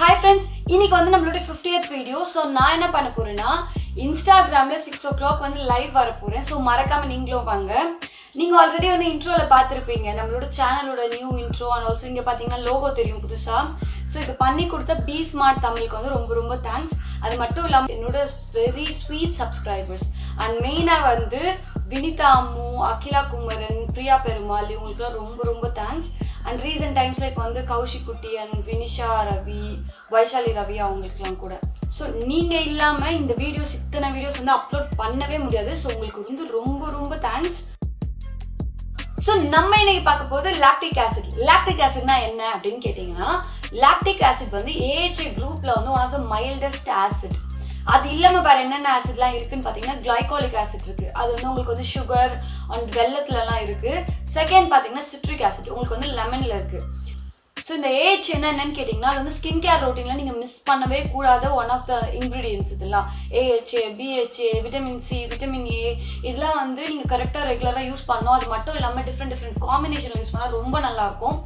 Hi friends, இன்னைக்கு வந்து நம்மளோட 50th வீடியோ. ஸோ நான் என்ன பண்ண போறேன்னா இன்ஸ்டாகிராம்ல 6 o'clock வந்து லைவ் வர போறேன். ஸோ மறக்காம நீங்களும் வாங்க. நீங்க ஆல்ரெடி வந்து இன்ட்ரோல பார்த்துருப்பீங்க நம்மளோட சேனலோட நியூ இன்ட்ரோ அண்ட் ஆல்சோ இங்கே பார்த்தீங்கன்னா லோகோ தெரியும் புதுசா. ஸோ இது பண்ணி கொடுத்த பி ஸ்மார்ட் தமிழுக்கு வந்து ரொம்ப ரொம்ப தேங்க்ஸ். அது மட்டும் இல்லாமல் என்னோட வெரி ஸ்வீட் சப்ஸ்கிரைபர்ஸ் அண்ட் மெயினாக வந்து வினிதா அம்மு, அகிலா குமரன், பிரியா பெருமாள் இவங்களுக்குலாம் ரொம்ப ரொம்ப தேங்க்ஸ். அண்ட் ரீசெண்ட் டைம்ஸில் இப்போ வந்து கௌஷிக் குட்டி அண்ட் வினிஷா ரவி, வைஷாலி ரவி அவங்களுக்குலாம் கூட. ஸோ நீங்கள் இல்லாமல் இந்த வீடியோஸ் இத்தனை வீடியோஸ் வந்து அப்லோட் பண்ணவே முடியாது. ஸோ உங்களுக்கு வந்து ரொம்ப ரொம்ப தேங்க்ஸ். ஸோ நம்ம இன்னைக்கு பார்க்க போது லாக்டிக் ஆசிட். லாக்டிக் ஆசிட்னா என்ன அப்படின்னு கேட்டிங்கன்னா, லாக்டிக் ஆசிட் வந்து ஏஹெச்ஏ குரூப்பில் வந்து one of the mildest acid. அது இல்லாமல் வேறு என்னென்ன ஆசிட்லாம் இருக்குன்னு பார்த்தீங்கன்னா, கிளைகாலிக் ஆசிட் இருக்குது. அது வந்து உங்களுக்கு வந்து சுகர் அண்ட் வெள்ளத்துலலாம் இருக்குது. செகண்ட் பார்த்தீங்கன்னா சிட்ரிக் ஆசிட் உங்களுக்கு வந்து லெமனில் இருக்குது. ஸோ இந்த ஏஹெச் என்னென்னு கேட்டிங்கன்னா, அது வந்து ஸ்கின் கேர் ரொட்டீனில் நீங்கள் மிஸ் பண்ணவே கூடாத ஒன் ஆஃப் த இன்க்ரீடியன்ஸ். இதெல்லாம் AHA, BHA, vitamin C, vitamin A இதெல்லாம் வந்து நீங்கள் கரெக்டாக ரெகுலராக யூஸ் பண்ணணும். அது மட்டும் இல்லாமல் டிஃப்ரெண்ட் காம்பினேஷனில் யூஸ் பண்ணால் ரொம்ப நல்லாயிருக்கும்.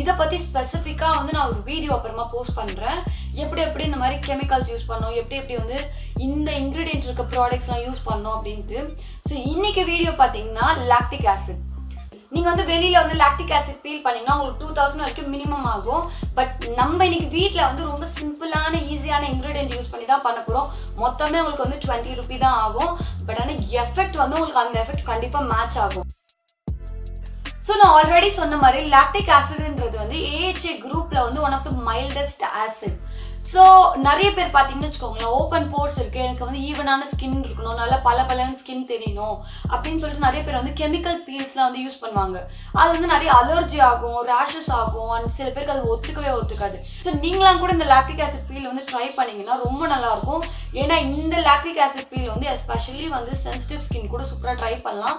இதை பற்றி ஸ்பெசிஃபிக்காக வந்து நான் ஒரு வீடியோ அப்புறமா போஸ்ட் பண்ணுறேன். எப்படி இந்த மாதிரி கெமிக்கல்ஸ் யூஸ் பண்ணோம், எப்படி வந்து இந்த இன்க்ரீடியன்ட் இருக்க ப்ராடக்ட்ஸ்லாம் யூஸ் பண்ணோம் அப்படின்ட்டு. ஸோ இன்றைக்கி வீடியோ பார்த்தீங்கன்னா லாக்டிக் ஆசிட். நீங்கள் வந்து வெளியில் வந்து லாக்டிக் ஆசிட் பீல் பண்ணிங்கன்னா உங்களுக்கு 2000 வரைக்கும் மினிமம் ஆகும். பட் நம்ம இன்னைக்கு வீட்டில் வந்து ரொம்ப சிம்பிளான ஈஸியான இன்க்ரீடியன்ட் யூஸ் பண்ணி தான் பண்ண போகிறோம். மொத்தமே உங்களுக்கு வந்து 20 ரூபி தான் ஆகும். பட் ஆனால் எஃபெக்ட் வந்து உங்களுக்கு அந்த எஃபெக்ட் கண்டிப்பாக மேட்ச் ஆகும். ஸோ நான் ஆல்ரெடி சொன்ன மாதிரி லாக்டிக் ஆசிட்ன்றது வந்து ஏஹெச்ஏ குரூப்பில் வந்து one of the mildest acid. So நிறைய பேர் பார்த்தீங்கன்னு வச்சுக்கோங்களேன், ஓப்பன் போர்ஸ் இருக்குது, எனக்கு வந்து ஈவனான ஸ்கின் இருக்கணும், நல்லா பல ஸ்கின் தெரியணும் அப்படின்னு சொல்லிட்டு நிறைய பேர் வந்து கெமிக்கல் பீல்ஸ்லாம் வந்து யூஸ் பண்ணுவாங்க. அது வந்து நிறைய அலர்ஜி ஆகும், ரேஷஸ் ஆகும் அண்ட் சில பேருக்கு அது ஒத்துக்காது. ஸோ நீங்களாம் கூட இந்த லாக்டிக் ஆசிட் பீல் வந்து ட்ரை பண்ணிங்கன்னா ரொம்ப நல்லாயிருக்கும். ஏன்னா இந்த லாக்டிக் ஆசிட் பீல் வந்து எஸ்பெஷலி வந்து சென்சிட்டிவ் ஸ்கின் கூட சூப்பராக ட்ரை பண்ணலாம்.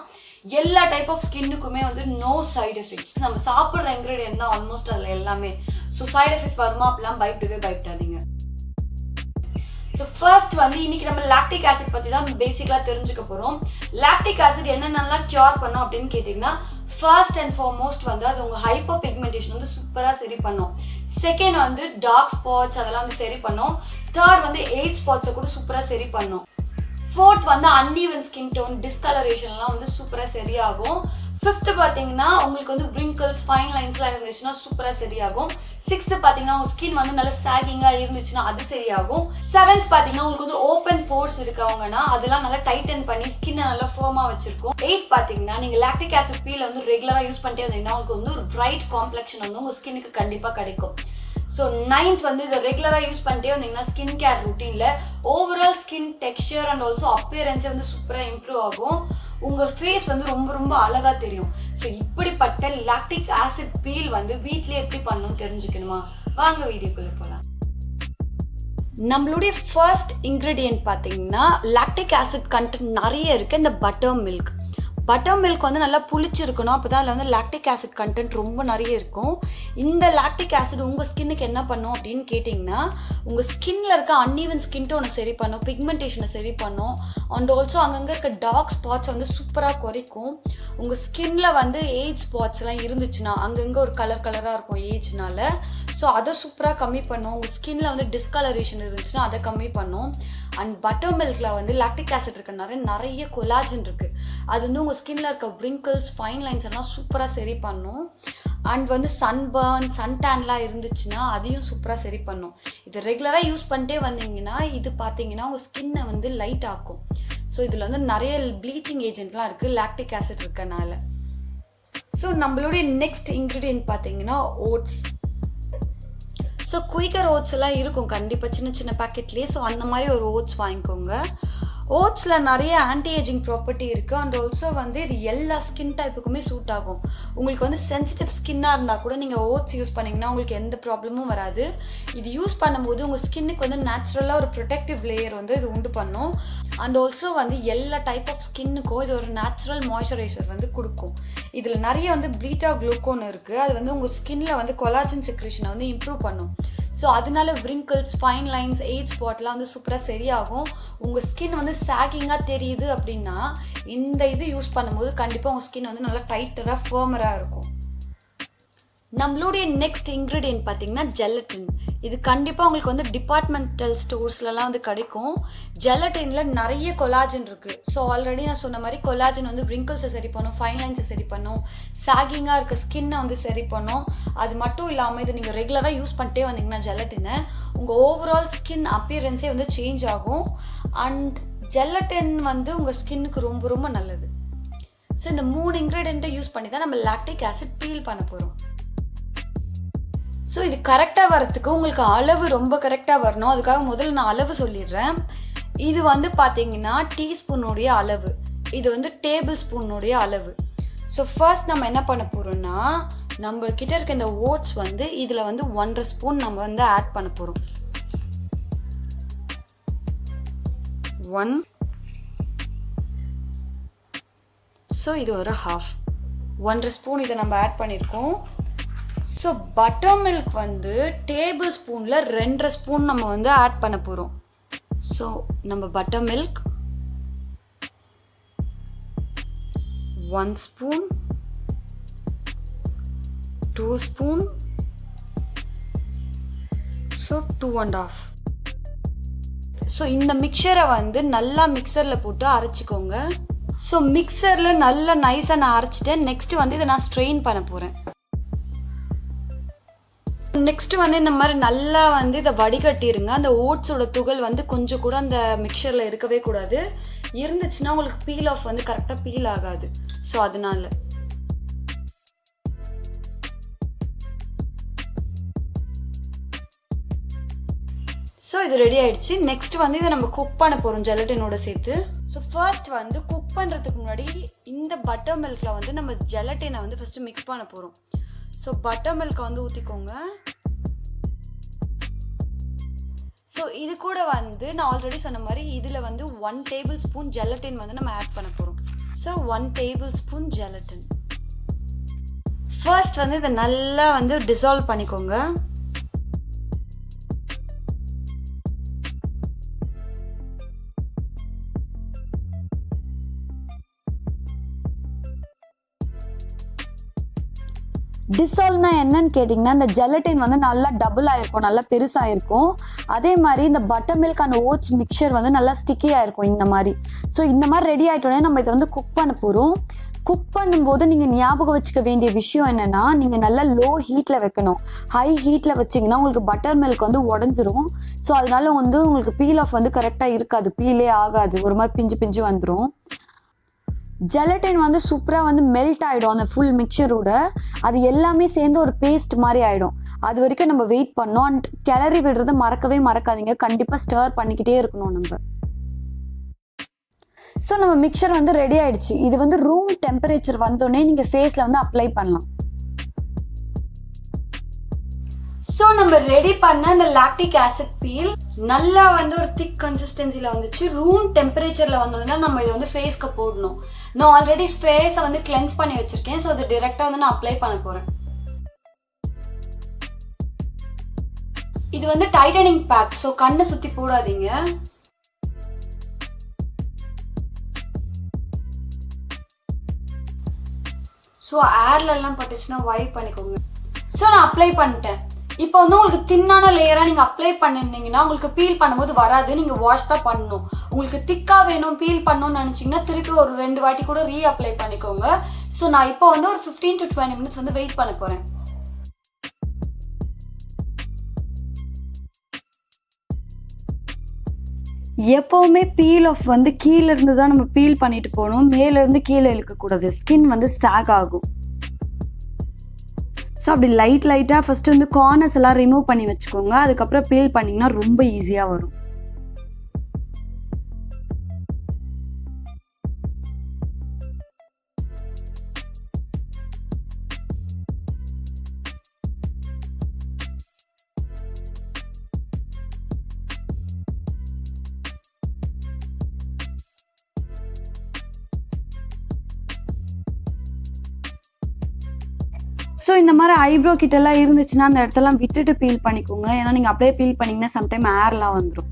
எல்லா டைப் ஆஃப் ஸ்கின்னுக்குமே வந்து நோ சைட் எஃபெக்ட்ஸ். நம்ம சாப்பிட்ற இன்க்ரீடியன்ட் தான் ஆல்மோஸ்ட் அதில் எல்லாமே. ஸோ சைட் எஃபெக்ட் வருமா அப்படிலாம் பயப்படாதீங்க. ஸோ ஃபர்ஸ்ட் வந்து இன்னைக்கு நம்ம லாக்டிக் ஆசிட் பற்றி தான் பேசிக்கலாக தெரிஞ்சுக்க போகிறோம். லாக்டிக் ஆசிட் என்னென்னலாம் க்யூர் பண்ணோம் அப்படின்னு கேட்டிங்கன்னா, ஃபர்ஸ்ட் அண்ட் ஃபார்மோஸ்ட் வந்து அது உங்கள் ஹைப்பர் பிக்மெண்டேஷன் வந்து சூப்பராக சரி பண்ணும். செகண்ட் வந்து டார்க் ஸ்பாட்ஸ் அதெல்லாம் வந்து சரி பண்ணும். தேர்ட் வந்து ஏஜ் ஸ்பாட்ஸை கூட சூப்பராக சரி பண்ணும். ஃபோர்த் வந்து அன்ஈவன் ஸ்கின் டோன், டிஸ்கலரேஷன்லாம் வந்து சூப்பராக சரியாகும். ஃபிஃப்த்து பார்த்தீங்கன்னா உங்களுக்கு வந்து wrinkles, ஃபைன் லைன்ஸ்லாம் இருந்துச்சுன்னா சூப்பராக சரியாகும். சிக்ஸ்த்து பார்த்தீங்கன்னா உங்கள் ஸ்கின் வந்து நல்லா சாகிங்காக இருந்துச்சுன்னா அது சரியாகும். செவன்த் பார்த்தீங்கன்னா உங்களுக்கு வந்து ஓப்பன் போர்ஸ் இருக்கவங்கன்னா அதெல்லாம் நல்லா டைட்டன் பண்ணி ஸ்கின்னை நல்லா ஃபர்மாக வச்சிருக்கும். எயித் பார்த்தீங்கன்னா நீங்கள் லாக்டிக் ஆசிட் பீல் வந்து ரெகுலராக யூஸ் பண்ணிட்டே வந்தீங்கன்னா உங்களுக்கு வந்து ஒரு பிரைட் காம்ப்ளெக்ஷன் வந்து உங்கள் ஸ்கின்னுக்கு கண்டிப்பாக கிடைக்கும். ஸோ நைன்த் வந்து இதை ரெகுலராக யூஸ் பண்ணிட்டே வந்தீங்கன்னா ஸ்கின் கேர் ருட்டீனில் overall skin texture and also அப்பியரன்ஸே வந்து சூப்பராக இம்ப்ரூவ் ஆகும். உங்கள் ஃபேஸ் வந்து ரொம்ப அழகாக தெரியும். ஸோ இப்படிப்பட்ட லாக்டிக் ஆசிட் பீல் வந்து வீட்டிலே எப்படி பண்ணணும் தெரிஞ்சுக்கணுமா? வாங்க வீடியோக்குள்ளே போகலாம். நம்மளுடைய ஃபர்ஸ்ட் இன்க்ரீடியன்ட் பார்த்தீங்கன்னா லாக்டிக் ஆசிட் கண்டென்ட் நிறைய இருக்குது. இந்த பட்டர் மில்க் வந்து நல்லா புளிச்சிருக்கணும். அப்போ தான் அதில் வந்து லாக்டிக் ஆசிட் கண்டென்ட் ரொம்ப நிறைய இருக்கும். இந்த லாக்டிக் ஆசிட் உங்கள் ஸ்கின்னுக்கு என்ன பண்ணும் அப்படின்னு கேட்டிங்கன்னா, உங்கள் ஸ்கின்னில் இருக்க அன்ஈவன் ஸ்கின் டோனை சரி பண்ணும், பிக்மெண்டேஷனை சரி பண்ணும் அண்ட் ஆல்சோ அங்கங்கே இருக்க டார்க் ஸ்பாட்ஸை வந்து சூப்பராக குறைக்கும். உங்கள் ஸ்கின்ல வந்து ஏஜ் ஸ்பாட்ஸ்லாம் இருந்துச்சுன்னா அங்கங்கே ஒரு கலராக இருக்கும் ஏஜ்னால, ஸோ அதை சூப்பராக கம்மி பண்ணும். உங்கள் ஸ்கின்ல வந்து டிஸ்கலரேஷன் இருந்துச்சுன்னா அதை கம்மி பண்ணும். அண்ட் பட்டர் மில்கில் வந்து லாக்டிக் ஆசிட் இருக்கிறனால நிறைய கொலாஜன் இருக்குது. அது வந்து உங்கள் ஸ்கின்ல இருக்க wrinkles, ஃபைன் லைன்ஸ் எல்லாம் சூப்பராக சரி பண்ணும். அண்ட் வந்து சன்பர்ன், சன்டேன்லாம் இருந்துச்சுன்னா அதையும் சூப்பராக சரி பண்ணும். இது ரெகுலராக யூஸ் பண்ணிட்டே வந்தீங்கன்னா இது பார்த்தீங்கன்னா உங்கள் ஸ்கின்னை வந்து லைட் ஆக்கும். ஸோ இதில் வந்து நிறைய ப்ளீச்சிங் ஏஜென்ட்லாம் இருக்குது லாக்டிக் ஆசிட் இருக்கனால. ஸோ நம்மளுடைய நெக்ஸ்ட் இன்க்ரீடியன்ட் பார்த்தீங்கன்னா ஓட்ஸ். ஸோ குயிக்கர் ஓட்ஸ் எல்லாம் இருக்கும் கண்டிப்பாக சின்ன பேக்கெட்லேயே. ஸோ அந்த மாதிரி ஒரு ஓட்ஸ் வாங்கிக்கோங்க. ஓட்ஸில் நிறைய ஆன்டி ஏஜிங் ப்ராப்பர்ட்டி இருக்குது அண்ட் ஆல்சோ வந்து இது எல்லா ஸ்கின் டைப்புக்குமே சூட் ஆகும். உங்களுக்கு வந்து சென்சிட்டிவ் ஸ்கின்னாக இருந்தால் கூட நீங்கள் ஓட்ஸ் யூஸ் பண்ணிங்கன்னா உங்களுக்கு எந்த ப்ராப்ளமும் வராது. இது யூஸ் பண்ணும்போது உங்கள் ஸ்கின்னுக்கு வந்து நேச்சுரலாக ஒரு ப்ரொடெக்டிவ் லேயர் வந்து இது உண்டு பண்ணும். அண்ட் ஆல்சோ வந்து எல்லா டைப் ஆஃப் ஸ்கின்னுக்கும் இது ஒரு நேச்சுரல் மாய்ஸ்சரைசர் வந்து கொடுக்கும். இதில் நிறைய வந்து பீட்டா குளுக்கோன் இருக்குது. அது வந்து உங்கள் ஸ்கின்னில் வந்து கொலாஜன் செக்ரேஷனை வந்து இம்ப்ரூவ் பண்ணும். ஸோ அதனால wrinkles, ஃபைன் லைன்ஸ், ஏஜ் ஸ்பாட்லாம் வந்து சூப்பராக சரியாகும். உங்கள் ஸ்கின் வந்து சாகிங்காக தெரியுது அப்படின்னா இந்த இது யூஸ் பண்ணும்போது கண்டிப்பாக உங்கள் ஸ்கின் வந்து நல்லா டைட்டராக ஃபர்மராக இருக்கும். நம்மளுடைய நெக்ஸ்ட் இன்க்ரீடியன்ட் பார்த்தீங்கன்னா ஜெலட்டின். இது கண்டிப்பாக உங்களுக்கு வந்து டிபார்ட்மெண்டல் ஸ்டோர்ஸ்லலாம் வந்து கிடைக்கும். ஜெலட்டினில் நிறைய கொலாஜன் இருக்குது. ஸோ ஆல்ரெடி நான் சொன்ன மாதிரி கொலாஜன் வந்து ரிங்கிள்ஸை சரி பண்ணும், ஃபைன் லைன்ஸை சரி பண்ணும், சாகிங்காக இருக்க ஸ்கின்னை வந்து சரி பண்ணும். அது மட்டும் இல்லாமல் இது நீங்கள் ரெகுலராக யூஸ் பண்ணிட்டே வந்தீங்கன்னா ஜெலட்டினை உங்கள் ஓவரால் ஸ்கின் அப்பியரன்ஸே வந்து சேஞ்ச் ஆகும். அண்ட் ஜெலட்டின் வந்து உங்கள் ஸ்கின்னுக்கு ரொம்ப ரொம்ப நல்லது. ஸோ இந்த 3 இன்க்ரீடியண்ட்டை யூஸ் பண்ணி தான் நம்ம லாக்டிக் ஆசிட் பீல் பண்ண போகிறோம். ஸோ இது கரெக்டாக வரத்துக்கு உங்களுக்கு அளவு ரொம்ப கரெக்டாக வரணும். அதுக்காக முதல்ல நான் அளவு சொல்லிடுறேன். இது வந்து பார்த்தீங்கன்னா டீஸ்பூனுடைய அளவு, இது வந்து டேபிள் ஸ்பூனுடைய அளவு. ஸோ ஃபர்ஸ்ட் நம்ம என்ன பண்ண போகிறோம்னா, நம்மக்கிட்ட இருக்க இந்த ஓட்ஸ் வந்து இதில் வந்து 1.5 ஸ்பூன் நம்ம வந்து ஆட் பண்ண போகிறோம். 1. ஸோ இது ஒரு 1/2 ஸ்பூன் இதை நம்ம ஆட் பண்ணியிருக்கோம். ஸோ பட்டர் மில்க் வந்து டேபிள் ஸ்பூனில் 2.5 ஸ்பூன் நம்ம வந்து ஆட் பண்ண போகிறோம். ஸோ நம்ம butter milk 1 spoon, 2 spoon, so 2.5. So இந்த மிக்சரை வந்து நல்லா மிக்சரில் போட்டு அரைச்சிக்கோங்க. ஸோ மிக்சரில் நல்லா நைஸாக நான் அரைச்சிட்டேன். நெக்ஸ்ட்டு வந்து இதை நான் ஸ்ட்ரெயின் பண்ண போகிறேன். நெக்ஸ்ட் வந்து இந்த மாதிரி நல்லா வந்து இதை வடிகட்டிடுங்க. அந்த ஓட்ஸோட துகள் வந்து கொஞ்சம் கூட அந்த மிக்சரில் இருக்கவே கூடாது. இருந்துச்சுன்னா உங்களுக்கு பீல் ஆஃப் வந்து கரெக்டாக பீல் ஆகாது. ஸோ அதனால ஸோ இது ரெடி ஆயிடுச்சு. நெக்ஸ்ட் வந்து இதை நம்ம குக் பண்ண போகிறோம் ஜெலட்டினோட சேர்த்து. ஸோ ஃபர்ஸ்ட் வந்து குக் பண்ணுறதுக்கு முன்னாடி இந்த பட்டர் மில்கில் வந்து நம்ம ஜெலட்டினை வந்து ஃபஸ்ட்டு மிக்ஸ் பண்ண போகிறோம். ஸோ பட்டர் மில்கை வந்து ஊற்றிக்கோங்க. ஸோ இது கூட வந்து நான் ஆல்ரெடி சொன்ன மாதிரி இதில் வந்து 1 டேபிள் ஸ்பூன் ஜெலட்டின் வந்து நம்ம ஆட் பண்ண போகிறோம். So 1 table spoon gelatin. First வந்து இதை நல்லா வந்து டிசால்வ் பண்ணிக்கோங்க. டிசால்வ்னா என்னன்னு கேட்டிங்கன்னா, இந்த ஜெலட்டின் வந்து நல்லா டபுள் ஆயிருக்கும், நல்லா பெருசாயிருக்கும். அதே மாதிரி இந்த buttermilk and oats mixture வந்து நல்லா ஸ்டிக்கி ஆயிருக்கும் இந்த மாதிரி. ஸோ இந்த மாதிரி ரெடி ஆயிட்டோடனே நம்ம இதை வந்து குக் பண்ண போகிறோம். குக் பண்ணும்போது நீங்கள் ஞாபகம் வச்சுக்க வேண்டிய விஷயம் என்னன்னா, நீங்கள் நல்லா லோ ஹீட்டில் வைக்கணும். ஹை ஹீட்டில் வச்சிங்கன்னா உங்களுக்கு பட்டர் மில்க் வந்து உடஞ்சிரும். ஸோ அதனால வந்து உங்களுக்கு பீல் ஆஃப் வந்து கரெக்டாக இருக்காது, பீலே ஆகாது, ஒரு மாதிரி பிஞ்சு பிஞ்சு வந்துடும். ஜெலட்டின் வந்து சூப்பராக வந்து மெல்ட் ஆகிடும் அந்த ஃபுல் மிக்சரோட. அது எல்லாமே சேர்ந்து ஒரு பேஸ்ட் மாதிரி ஆகிடும். அது வரைக்கும் நம்ம வெயிட் பண்ணோம். அண்ட் கிளறி விடுறத மறக்கவே மறக்காதீங்க. கண்டிப்பாக ஸ்டர் பண்ணிக்கிட்டே இருக்கணும் நம்ம. ஸோ நம்ம மிக்சர் வந்து ரெடி ஆயிடுச்சு. இது வந்து ரூம் டெம்பரேச்சர் வந்தோடனே நீங்கள் ஃபேஸில் வந்து அப்ளை பண்ணலாம். ஸோ நம்ம ரெடி பண்ண இந்த லாக்டிக் ஆசிட் பீல் நல்லா வந்து ஒரு திக் கன்சிஸ்டன்சியில் வந்துச்சு. ரூம் டெம்பரேச்சரில் வந்தோடனே தான் நம்ம இதை வந்து ஃபேஸ்க்கு போடணும். நான் ஆல்ரெடி ஃபேஸை வந்து கிளென்ஸ் பண்ணி வச்சுருக்கேன். ஸோ அது டிரெக்டாக வந்து நான் அப்ளை பண்ண போகிறேன். இது வந்து டைட்டனிங் பேக். ஸோ கண்ணை சுற்றி போடாதீங்க. ஸோ ஏர்லெல்லாம் பட்டுச்சுன்னா வைப் பண்ணிக்கோங்க. ஸோ நான் அப்ளை பண்ணிட்டேன். இப்போ வந்து உங்களுக்கு தின்னான லேயராக நீங்கள் அப்ளை பண்ணிருந்தீங்கன்னா உங்களுக்கு பீல் பண்ணும்போது வராது, நீங்கள் வாஷ் தான் பண்ணணும். உங்களுக்கு திக்காக வேணும் பீல் பண்ணணும்னு நினச்சிங்கன்னா திருப்பி ஒரு 2 வாட்டி கூட ரீ அப்ளை பண்ணிக்கோங்க. ஸோ நான் இப்போ வந்து ஒரு 15 to 20 minutes வந்து வெயிட் பண்ண போகிறேன். எப்போவுமே பீல் ஆஃப் வந்து கீழே இருந்து தான் நம்ம பீல் பண்ணிட்டு போகணும், மேலேருந்து கீழே இழுக்கக்கூடாது. ஸ்கின் வந்து ஸ்டாக் ஆகும். ஸோ அப்படி லைட்டாக ஃபஸ்ட்டு வந்து கார்னர்ஸ் எல்லாம் ரிமூவ் பண்ணி வச்சுக்கோங்க. அதுக்கப்புறம் பீல் பண்ணிங்கன்னா ரொம்ப ஈஸியாக வரும். ஸோ இந்த மாதிரி ஐப்ரோ கிட்டெல்லாம் இருந்துச்சுன்னா அந்த இடத்தெல்லாம் விட்டுட்டு பீல் பண்ணிக்கோங்க. ஏன்னா நீங்கள் அப்படியே பீல் பண்ணிங்கன்னா சம்டைம் ஏர்லாம் வந்துடும்.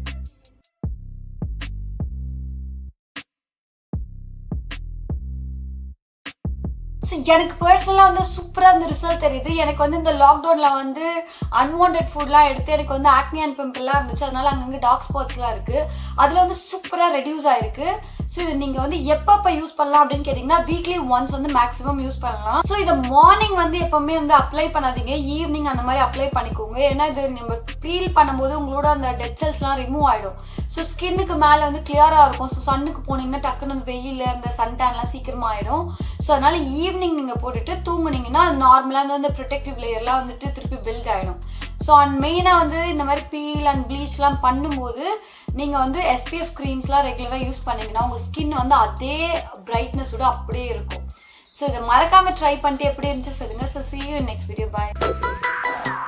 ஸோ எனக்கு பர்சனலாக வந்து சூப்பராக அந்த ரிசல்ட் தெரியுது. எனக்கு வந்து இந்த லாக்டவுனில் வந்து அன்வான்ட் ஃபுட்லாம் எடுத்து எனக்கு வந்து ஆக்னி அண்ட் பிம்பிள்லாம் இருந்துச்சு. அதனால அங்கங்கே டார்க் ஸ்பாட்ஸ்லாம் இருக்குது. அதில் வந்து சூப்பராக ரெடியூஸ் ஆகிருக்கு. ஸோ இது நீங்கள் வந்து எப்பப்போ யூஸ் பண்ணலாம் அப்படின்னு கேட்டிங்கன்னா வீக்லி ஒன்ஸ் வந்து மேக்ஸிமம் யூஸ் பண்ணலாம். ஸோ இதை மார்னிங் வந்து எப்போவுமே வந்து அப்ளை பண்ணாதீங்க, ஈவினிங் அந்த மாதிரி அப்ளை பண்ணிக்கோங்க. ஏன்னா இது நம்ம பீல் பண்ணும்போது உங்களோட அந்த டெட் செல்ஸ்லாம் ரிமூவ் ஆகிடும். ஸோ ஸ்கின்னுக்கு மேலே வந்து கிளியராக இருக்கும். ஸோ சன்னுக்கு போனீங்கன்னா டக்குன்னு அந்த வெயில் அந்த சன் டேன்லாம் சீக்கிரமாக ஆகிடும். ஸோ அதனால் ஈவினிங் நீங்கள் போட்டுட்டு தூங்குனீங்கன்னா அது நார்மலாக வந்து ப்ரொடெக்டிவ் லேயர்லாம் வந்துட்டு திருப்பி பில்ட் ஆகிடும். ஸோ அண்ட் மெயினாக வந்து இந்த மாதிரி பீல் அண்ட் ப்ளீச்லாம் பண்ணும்போது நீங்கள் வந்து SPF க்ரீம்ஸ்லாம் ரெகுலராக யூஸ் பண்ணிங்கன்னா உங்கள் ஸ்கின் வந்து அதே பிரைட்னஸோட அப்படியே இருக்கும். ஸோ இதை மறக்காமல் ட்ரை பண்ணிட்டு எப்படி இருந்துச்சு சொல்லுங்கள். So see you in next video. Bye.